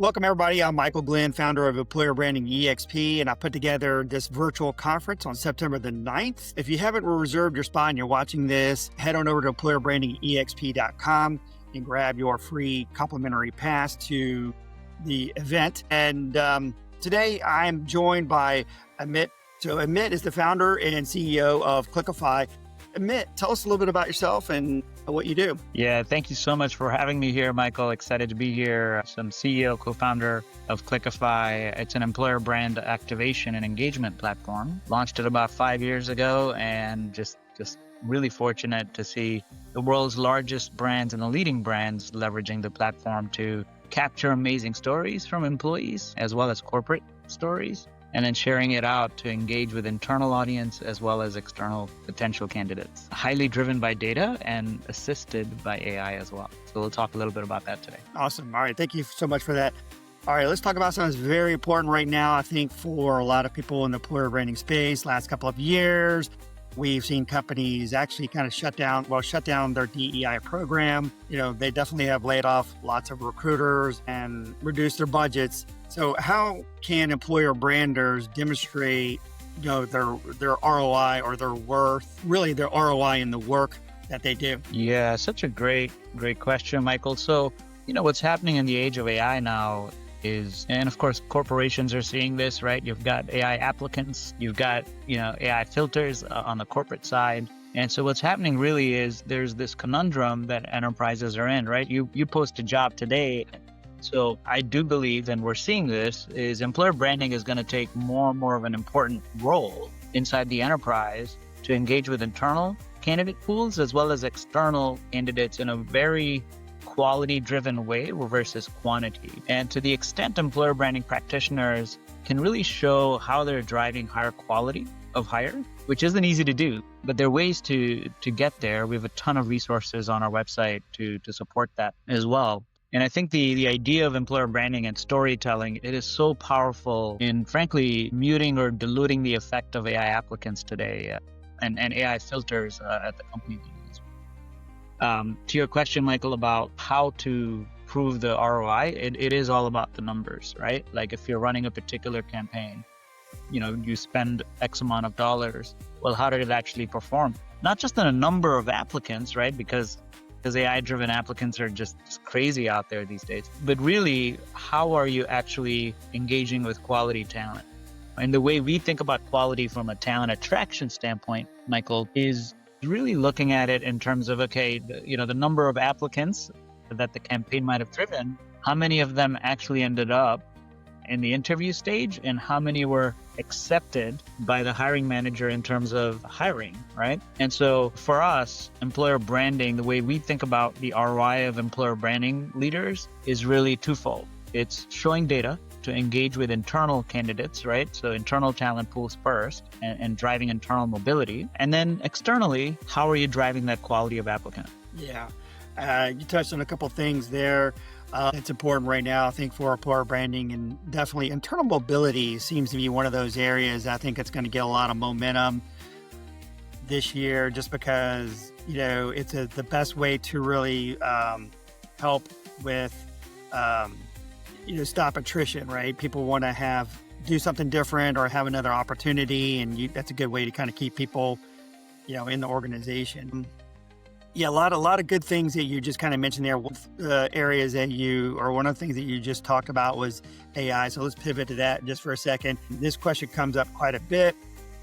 Welcome, everybody. I'm Michael Glenn, founder of Employer Branding EXP, and I put together this virtual conference on September the 9th. If you haven't reserved your spot and you're watching this, head on over to employerbrandingexp.com and grab your free complimentary pass to the event. And today I'm joined by Amit. So Amit is the founder and CEO of Clickify. Amit, tell us a little bit about yourself and what you do. Yeah, thank you so much for having me here, Michael. Excited to be here. I'm CEO, co-founder of Clickify. It's an employer brand activation and engagement platform. Launched it about 5 years ago, and just really fortunate to see the world's largest brands and the leading brands leveraging the platform to capture amazing stories from employees as well as corporate stories, and then sharing it out to engage with internal audience as well as external potential candidates. Highly driven by data and assisted by AI as well. So we'll talk a little bit about that today. Awesome. All right. Thank you so much for that. All right. Let's talk about something that's very important right now, I think, for a lot of people in the employer branding space. Last couple of years, we've seen companies actually kind of shut down their DEI program. They definitely have laid off lots of recruiters and reduced their budgets. So how can employer branders demonstrate, their ROI or their worth, really their ROI in the work that they do? Yeah, such a great question, Michael. So, what's happening in the age of AI now is, and of course, corporations are seeing this, right? You've got AI applicants, you've got, AI filters on the corporate side. And so what's happening really is there's this conundrum that enterprises are in, right? You post a job today. So I do believe, and we're seeing this, is employer branding is going to take more and more of an important role inside the enterprise to engage with internal candidate pools as well as external candidates in a very quality-driven way versus quantity. And to the extent employer branding practitioners can really show how they're driving higher quality of hire, which isn't easy to do, but there are ways to get there. We have a ton of resources on our website to support that as well. And I think the idea of employer branding and storytelling, it is so powerful in, frankly, muting or diluting the effect of AI applicants today and AI filters at the company level. To your question, Michael, about how to prove the ROI, it is all about the numbers, right? Like if you're running a particular campaign, you spend X amount of dollars. Well, how did it actually perform? Not just in a number of applicants, right? Because AI-driven applicants are just crazy out there these days. But really, how are you actually engaging with quality talent? And the way we think about quality from a talent attraction standpoint, Michael, is really looking at it in terms of, the number of applicants that the campaign might have driven, how many of them actually ended up in the interview stage, and how many were accepted by the hiring manager in terms of hiring, right? And so for us, employer branding, the way we think about the ROI of employer branding leaders is really twofold. It's showing data to engage with internal candidates, right? So internal talent pools first and driving internal mobility. And then externally, how are you driving that quality of applicant? Yeah. You touched on a couple of things there. It's important right now, I think, for employer branding, and definitely internal mobility seems to be one of those areas. I think it's going to get a lot of momentum this year just because, it's the best way to really help with, stop attrition, right? People want to do something different or have another opportunity, and that's a good way to kind of keep people, in the organization. Yeah, a lot of good things that you just kind of mentioned there. Areas that one of the things that you just talked about was AI. So let's pivot to that just for a second. This question comes up quite a bit.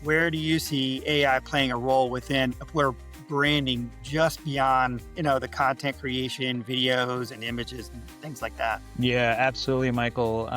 Where do you see AI playing a role within employer branding just beyond, the content creation, videos and images and things like that? Yeah, absolutely, Michael.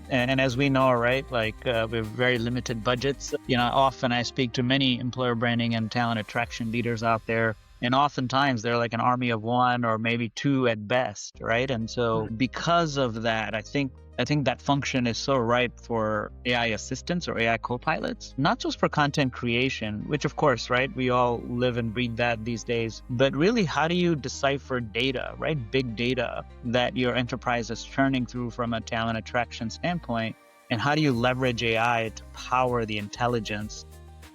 And as we know, right, we have very limited budgets. Often I speak to many employer branding and talent attraction leaders out there. And oftentimes they're like an army of one or maybe two at best, right? And so because of that, I think that function is so ripe for AI assistants or AI co-pilots, not just for content creation, which of course, right, we all live and breathe that these days, but really how do you decipher data, right? Big data that your enterprise is churning through from a talent attraction standpoint, and how do you leverage AI to power the intelligence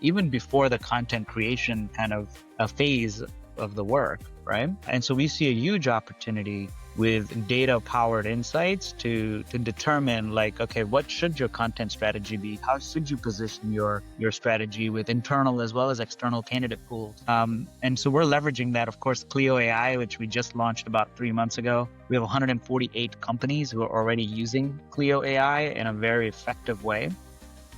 even before the content creation kind of a phase of the work, right? And so we see a huge opportunity with data-powered insights to determine like, okay, what should your content strategy be? How should you position your strategy with internal as well as external candidate pools? And so we're leveraging that, of course, Clio AI, which we just launched about 3 months ago. We have 148 companies who are already using Clio AI in a very effective way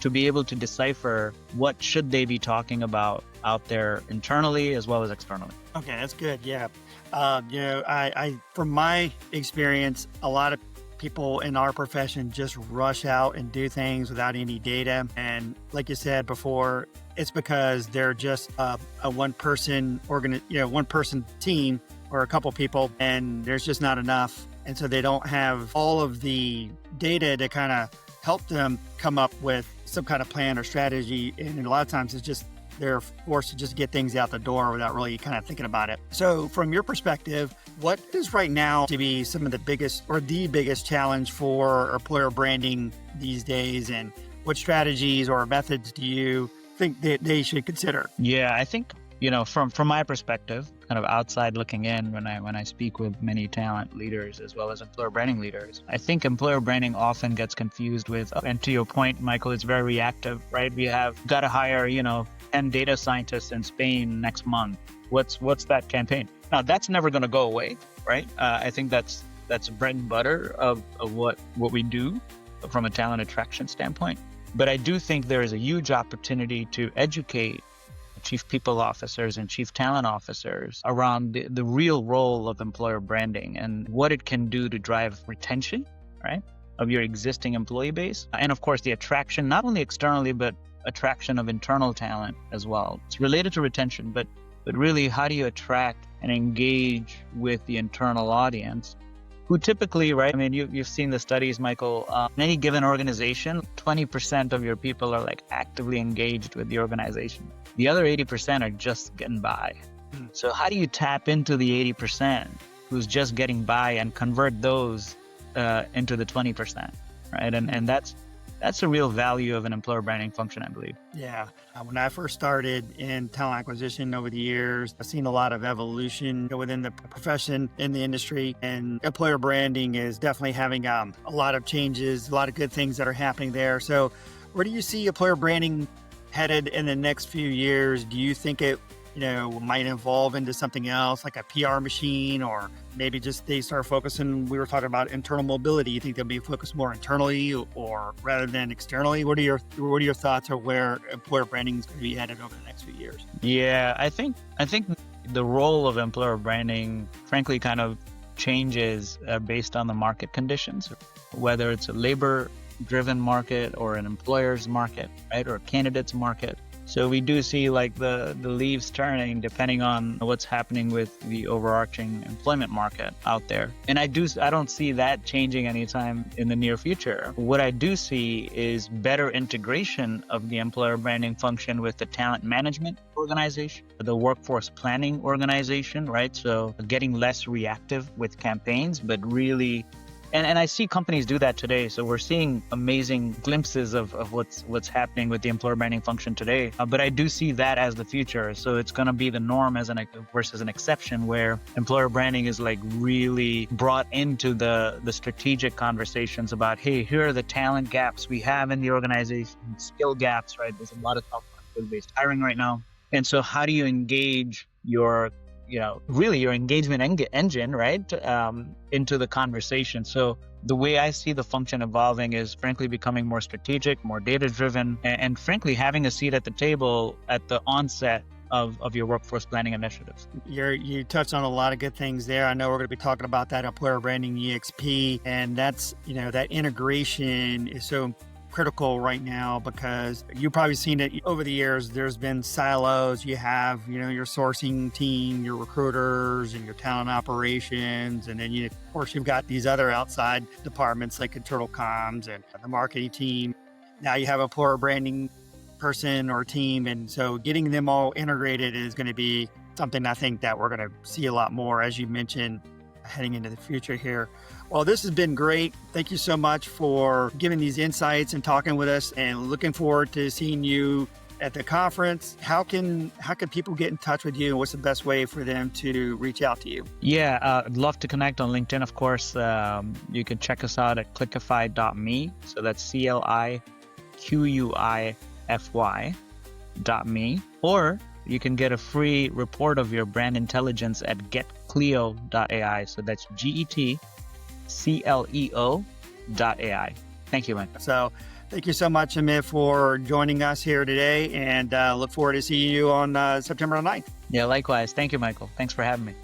to be able to decipher what should they be talking about out there internally as well as externally. Okay, that's good. Yeah. I from my experience, a lot of people in our profession just rush out and do things without any data. And like you said before, it's because they're just a one person team or a couple people, and there's just not enough. And so they don't have all of the data to kind of help them come up with some kind of plan or strategy. And a lot of times it's just they're forced to just get things out the door without really kind of thinking about it. So from your perspective, what is right now to be some of the biggest or the biggest challenge for employer branding these days? And what strategies or methods do you think that they should consider? Yeah, I think, from my perspective, kind of outside looking in, when I speak with many talent leaders as well as employer branding leaders, I think employer branding often gets confused with, and to your point, Michael, it's very reactive, right? We have got to hire, 10 data scientists in Spain next month. What's that campaign? Now, that's never going to go away, right? I think that's bread and butter of what we do from a talent attraction standpoint. But I do think there is a huge opportunity to educate chief people officers and chief talent officers around the real role of employer branding and what it can do to drive retention, right, of your existing employee base. And of course, the attraction, not only externally, but attraction of internal talent as well. It's related to retention, but really, how do you attract and engage with the internal audience who typically, right? I mean, you've seen the studies, Michael, in any given organization, 20% of your people are like actively engaged with the organization. The other 80% are just getting by. So how do you tap into the 80% who's just getting by and convert those into the 20%, right? And that's a real value of an employer branding function, I believe. Yeah. When I first started in talent acquisition over the years, I've seen a lot of evolution within the profession, in the industry, and employer branding is definitely having a lot of changes, a lot of good things that are happening there. So where do you see employer branding headed in the next few years? Do you think it might evolve into something else like a PR machine, or maybe just they start focusing, we were talking about internal mobility. You think they'll be focused more internally or rather than externally? What are your thoughts on where employer branding is going to be headed over the next few years? Yeah, I think the role of employer branding, frankly, kind of changes based on the market conditions, whether it's a labor-driven market or an employer's market, right, or a candidate's market. So we do see like the leaves turning depending on what's happening with the overarching employment market out there. And I don't see that changing anytime in the near future. What I do see is better integration of the employer branding function with the talent management organization, the workforce planning organization, right? So getting less reactive with campaigns, but really And I see companies do that today. So we're seeing amazing glimpses of what's happening with the employer branding function today. But I do see that as the future. So it's going to be the norm versus an exception, where employer branding is like really brought into the strategic conversations about, hey, here are the talent gaps we have in the organization, skill gaps, right? There's a lot of talk about skill-based hiring right now. And so how do you engage your engagement engine, right, into the conversation? So the way I see the function evolving is frankly becoming more strategic, more data-driven, and frankly having a seat at the table at the onset of your workforce planning initiatives. You touched on a lot of good things there. I know we're going to be talking about that employer branding EXP, and that's, that integration is so critical right now, because you've probably seen it over the years. There's been silos. You have, your sourcing team, your recruiters, and your talent operations. And then, of course, you've got these other outside departments like internal comms and the marketing team. Now you have a employer branding person or team. And so getting them all integrated is going to be something I think that we're going to see a lot more, as you mentioned, heading into the future here. Well, this has been great. Thank you so much for giving these insights and talking with us, and looking forward to seeing you at the conference. How can people get in touch with you? And what's the best way for them to reach out to you? Yeah, I'd love to connect on LinkedIn, of course. You can check us out at clickify.me. So that's CLIQUIFY.me. Or you can get a free report of your brand intelligence at getcleo.ai. So that's GETCLEO.ai. Thank you, man. So thank you so much, Amit, for joining us here today, and look forward to seeing you on September 9th. Yeah, likewise. Thank you, Michael. Thanks for having me.